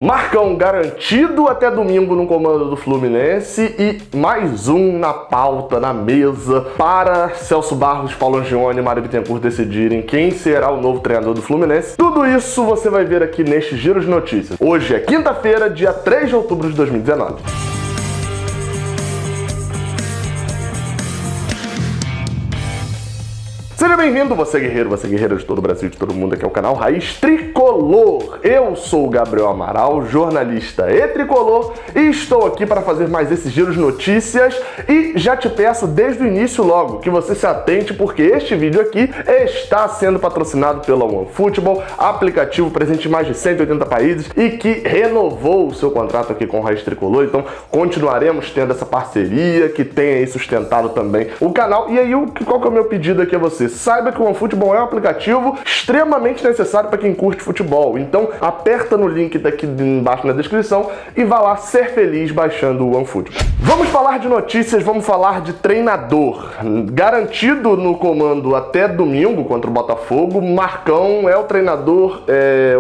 Marcão garantido até domingo no comando do Fluminense e mais um na pauta, na mesa, para Celso Barros, Paulo Angione e Mário Bittencourt decidirem quem será o novo treinador do Fluminense. Tudo isso você vai ver aqui neste Giro de Notícias. Hoje é quinta-feira, dia 3 de outubro de 2019. Seja bem-vindo, você guerreira de todo o Brasil, de todo mundo, aqui é o canal Raiz Tricolor. Eu sou o Gabriel Amaral, jornalista e tricolor, e estou aqui para fazer mais esse giro de notícias. E já te peço desde o início logo que você se atente, porque este vídeo aqui está sendo patrocinado pela OneFootball, aplicativo presente em mais de 180 países e que renovou o seu contrato aqui com o Raiz Tricolor. Então continuaremos tendo essa parceria que tem aí sustentado também o canal. E aí, qual que é o meu pedido aqui a você? Saiba que o OneFootball é um aplicativo extremamente necessário para quem curte futebol. Então aperta no link daqui embaixo na descrição e vá lá ser feliz baixando o OneFootball. Vamos falar de notícias, vamos falar de treinador. Garantido no comando até domingo contra o Botafogo, Marcão é o treinador,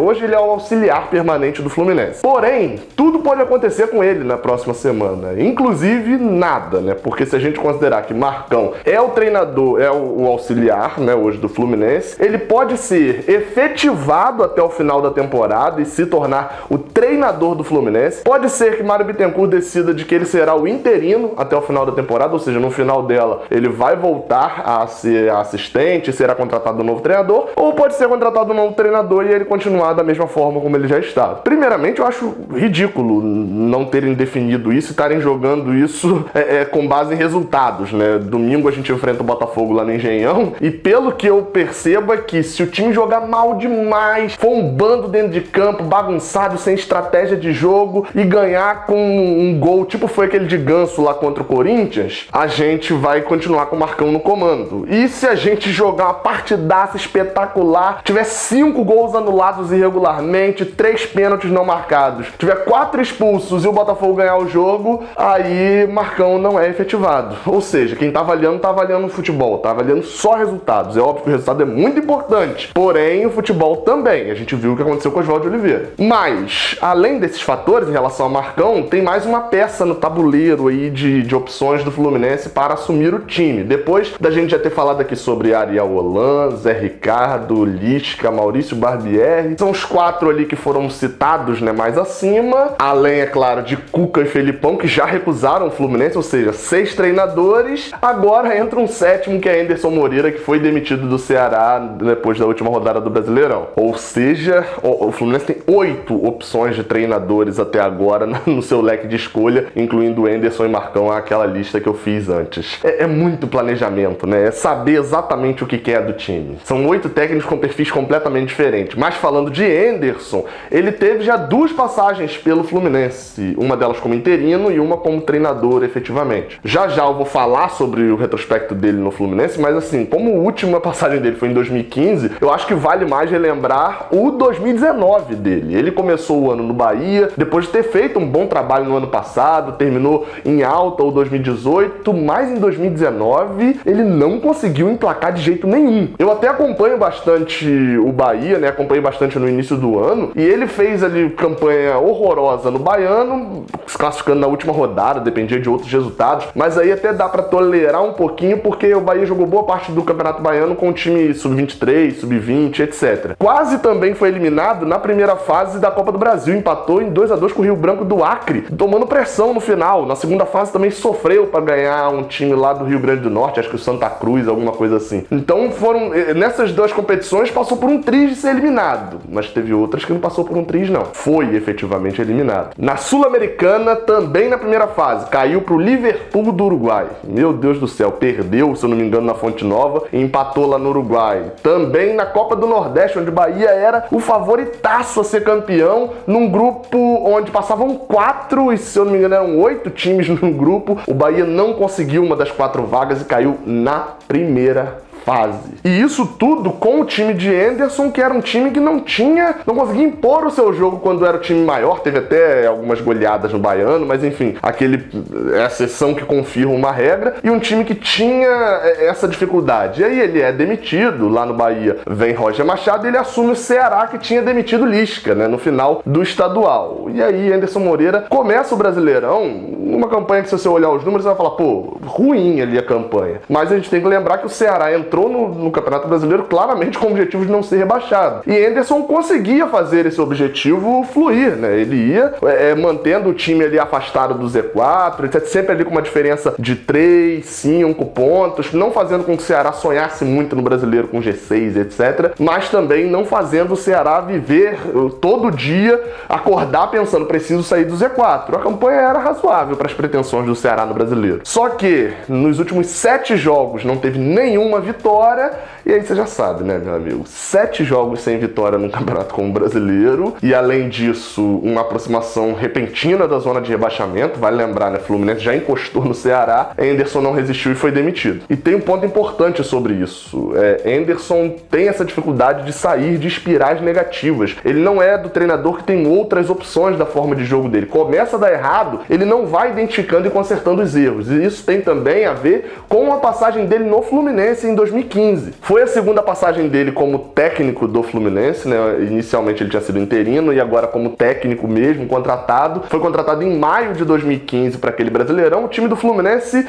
hoje ele é o auxiliar permanente do Fluminense. Porém, tudo pode acontecer com ele na próxima semana, inclusive nada, né? Porque se a gente considerar que Marcão é o treinador, é o auxiliar, né, hoje do Fluminense, ele pode ser efetivado até o final da temporada e se tornar o treinador do Fluminense. Pode ser que Mário Bittencourt decida de que ele será o interino até o final da temporada, ou seja, no final dela ele vai voltar a ser assistente, será contratado um novo treinador, ou pode ser contratado um novo treinador e ele continuar da mesma forma como ele já está. Primeiramente, eu acho ridículo não terem definido isso e estarem jogando isso com base em resultados, né? Domingo a gente enfrenta o Botafogo lá no Engenhão, e pelo que eu percebo é que se o time jogar mal demais, for um bando dentro de campo, bagunçado, sem estratégia de jogo e ganhar com um gol, tipo foi aquele de Ganso lá contra o Corinthians, a gente vai continuar com o Marcão no comando. E se a gente jogar uma partidaça espetacular, tiver 5 gols anulados irregularmente, 3 pênaltis não marcados, tiver 4 expulsos e o Botafogo ganhar o jogo, aí Marcão não é efetivado. Ou seja, quem tá avaliando o futebol, tá avaliando só resultados. É óbvio que o resultado é muito importante, porém o futebol também. A gente viu o que aconteceu com o Oswaldo de Oliveira. Mas, além desses fatores em relação ao Marcão, tem mais uma peça no tabuleiro aí de opções do Fluminense para assumir o time. Depois da gente já ter falado aqui sobre Ariel Holan, Zé Ricardo, Lisca, Maurício Barbieri, são os 4 ali que foram citados, né, mais acima, além, é claro, de Cuca e Felipão, que já recusaram o Fluminense, ou seja, 6 treinadores. Agora entra um 7º, que é Anderson Moreira, que foi demitido do Ceará depois da última rodada do Brasileirão. Ou seja, o Fluminense tem 8 opções de treinadores até agora no seu leque de escolha, incluindo Anderson e Marcão, aquela lista que eu fiz antes. É muito planejamento, né? É saber exatamente o que quer do time. São 8 técnicos com perfis completamente diferentes. Mas falando de Anderson, ele teve já 2 passagens pelo Fluminense, uma delas como interino e uma como treinador efetivamente. Já eu vou falar sobre o retrospecto dele no Fluminense, mas assim, como a última passagem dele foi em 2015, eu acho que vale mais relembrar o 2019 dele. Ele começou o ano no Bahia, depois de ter feito um bom trabalho no ano passado, terminou em alta o 2018, mas em 2019 ele não conseguiu emplacar de jeito nenhum. Eu até acompanho bastante o Bahia, né? Acompanhei bastante no início do ano, e ele fez ali campanha horrorosa no Baiano, se classificando na última rodada, dependia de outros resultados, mas aí até dá pra tolerar um pouquinho, porque o Bahia jogou boa parte do Campeonato Baiano com o time sub-23, sub-20, etc. Quase também foi eliminado na primeira fase da Copa do Brasil, empatou em 2-2 com o Rio Branco do Acre, tomando pressão no final. Na segunda fase também sofreu para ganhar um time lá do Rio Grande do Norte, acho que o Santa Cruz, alguma coisa assim. Então nessas 2 competições passou por um triz de ser eliminado, mas teve outras que não passou por um triz não, foi efetivamente eliminado. Na Sul-Americana, também na primeira fase, caiu pro Liverpool do Uruguai. Meu Deus do céu, perdeu, se eu não me engano, na Fonte Nova e empatou lá no Uruguai. Também na Copa do Nordeste, onde o Bahia era o favoritaço a ser campeão, num grupo onde passavam 4, e se eu não me engano eram 8 times no grupo, o Bahia não conseguiu uma das 4 vagas e caiu na primeira fase. E isso tudo com o time de Anderson, que era um time que não conseguia impor o seu jogo quando era o time maior. Teve até algumas goleadas no Baiano, mas enfim, é a exceção que confirma uma regra, e um time que tinha essa dificuldade. E aí ele é demitido, lá no Bahia vem Roger Machado, e ele assume o Ceará, que tinha demitido Lisca, né, no final do estadual. E aí Anderson Moreira começa o Brasileirão, uma campanha que, se você olhar os números, você vai falar, pô, ruim ali a campanha. Mas a gente tem que lembrar que o Ceará entrou no Campeonato Brasileiro claramente com o objetivo de não ser rebaixado. E Anderson conseguia fazer esse objetivo fluir, né? Ele ia mantendo o time ali afastado do Z4, etc, sempre ali com uma diferença de 3, 5 pontos, não fazendo com que o Ceará sonhasse muito no Brasileiro com G6, etc, mas também não fazendo o Ceará viver todo dia, acordar pensando, preciso sair do Z4. A campanha era razoável para as pretensões do Ceará no Brasileiro. Só que nos últimos 7 jogos não teve nenhuma vitória, e aí você já sabe, né, meu amigo? 7 jogos sem vitória no campeonato como brasileiro, e além disso, uma aproximação repentina da zona de rebaixamento. Vale lembrar, né, Fluminense já encostou no Ceará, Anderson não resistiu e foi demitido. E tem um ponto importante sobre isso. Anderson tem essa dificuldade de sair de espirais negativas. Ele não é do treinador que tem outras opções da forma de jogo dele. Começa a dar errado, ele não vai identificando e consertando os erros. E isso tem também a ver com a passagem dele no Fluminense em 2015. Foi a segunda passagem dele como técnico do Fluminense, né? Inicialmente ele tinha sido interino e agora como técnico mesmo, contratado. Foi contratado em maio de 2015 para aquele Brasileirão. O time do Fluminense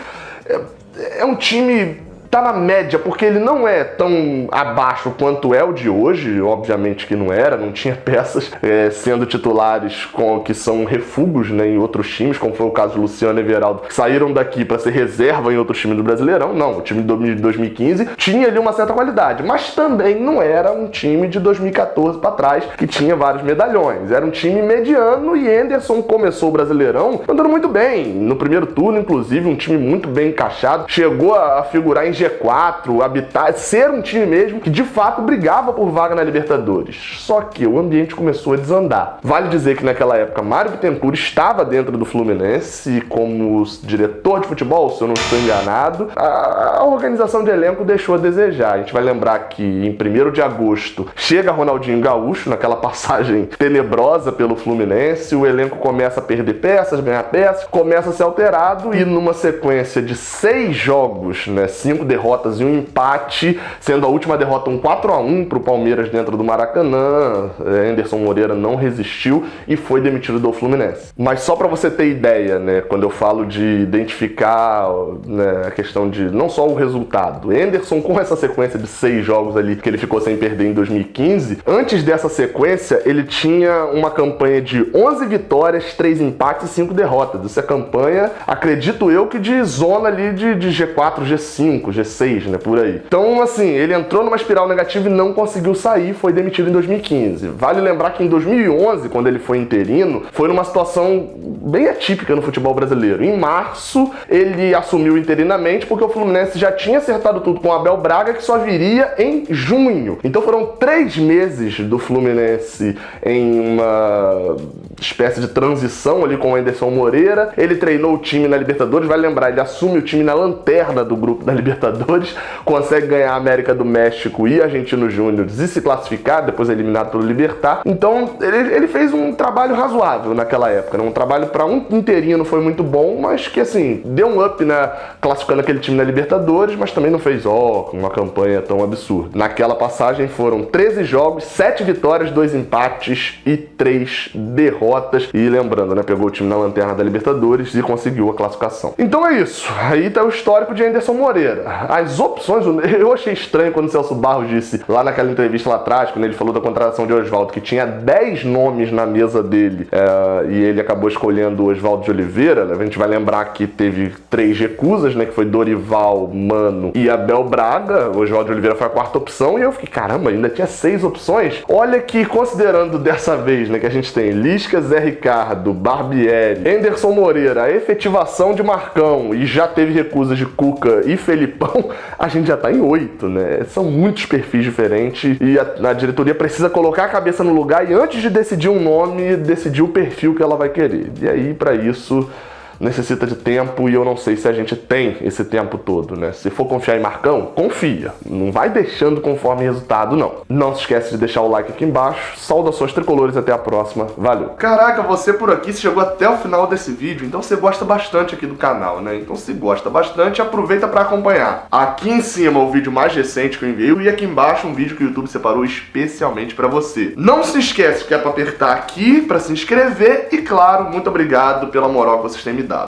é um time... tá na média, porque ele não é tão abaixo quanto é o de hoje, obviamente que não era, não tinha peças sendo titulares que são refugos, né, em outros times, como foi o caso do Luciano e Everaldo, que saíram daqui para ser reserva em outros times do Brasileirão. Não, o time de 2015 tinha ali uma certa qualidade, mas também não era um time de 2014 para trás, que tinha vários medalhões. Era um time mediano, e Anderson começou o Brasileirão andando muito bem. No primeiro turno, inclusive, um time muito bem encaixado, chegou a figurar em G4, habitar, ser um time mesmo que de fato brigava por vaga na Libertadores. Só que o ambiente começou a desandar. Vale dizer que naquela época Mário Bittencourt estava dentro do Fluminense como diretor de futebol, se eu não estou enganado. A organização de elenco deixou a desejar. A gente vai lembrar que em 1º de agosto chega Ronaldinho Gaúcho, naquela passagem tenebrosa pelo Fluminense, o elenco começa a perder peças, ganhar peças, começa a ser alterado, e numa sequência de 6 jogos, né, 5 derrotas e um empate, sendo a última derrota um 4-1 para o Palmeiras dentro do Maracanã, Anderson Moreira não resistiu e foi demitido do Fluminense. Mas só para você ter ideia, né, quando eu falo de identificar, né, a questão de não só o resultado, Anderson, com essa sequência de 6 jogos ali que ele ficou sem perder em 2015, antes dessa sequência ele tinha uma campanha de 11 vitórias, 3 empates e 5 derrotas. Essa campanha, acredito eu, que de zona ali de G4, G5, G6, né, por aí. Então, assim, ele entrou numa espiral negativa e não conseguiu sair, foi demitido em 2015. Vale lembrar que em 2011, quando ele foi interino, foi numa situação bem atípica no futebol brasileiro. Em março, ele assumiu interinamente porque o Fluminense já tinha acertado tudo com o Abel Braga, que só viria em junho. Então foram 3 meses do Fluminense em uma espécie de transição ali com o Anderson Moreira. Ele treinou o time na Libertadores, vai lembrar, ele assume o time na lanterna do grupo da Libertadores, consegue ganhar a América do México e Argentinos Júniors e se classificar, depois é eliminado pelo Libertad. Então ele fez um trabalho razoável naquela época, né? Um trabalho para um interino foi muito bom, mas que assim, deu um up classificando aquele time na Libertadores, mas também não fez uma campanha tão absurda. Naquela passagem foram 13 jogos, 7 vitórias, 2 empates e 3 derrotas, e lembrando, né, pegou o time na lanterna da Libertadores e conseguiu a classificação. Então é isso, aí tá o histórico de Anderson Moreira. As opções, eu achei estranho quando o Celso Barros disse lá naquela entrevista lá atrás, quando ele falou da contratação de Oswaldo, que tinha 10 nomes na mesa dele, e ele acabou escolhendo o Oswaldo de Oliveira. A gente vai lembrar que teve 3 recusas, né, que foi Dorival, Mano e Abel Braga. O Oswaldo de Oliveira foi a 4ª opção, e eu fiquei, caramba, ainda tinha 6 opções. Olha que, considerando dessa vez, né, que a gente tem Lisca, Zé Ricardo, Barbieri, Anderson Moreira, a efetivação de Marcão, e já teve recusas de Cuca e Felipão, a gente já tá em 8, né? São muitos perfis diferentes, e a diretoria precisa colocar a cabeça no lugar e, antes de decidir um nome, decidir o perfil que ela vai querer. E aí, para isso, necessita de tempo e eu não sei se a gente tem esse tempo todo, né? Se for confiar em Marcão, confia. Não vai deixando conforme resultado, não. Não se esquece de deixar o like aqui embaixo. Saudações tricolores, até a próxima. Valeu! Caraca, você por aqui chegou até o final desse vídeo, então você gosta bastante aqui do canal, né? Então se gosta bastante, aproveita para acompanhar. Aqui em cima o vídeo mais recente que eu enviei e aqui embaixo um vídeo que o YouTube separou especialmente para você. Não se esquece que é para apertar aqui para se inscrever e, claro, muito obrigado pela moral que vocês têm me dado.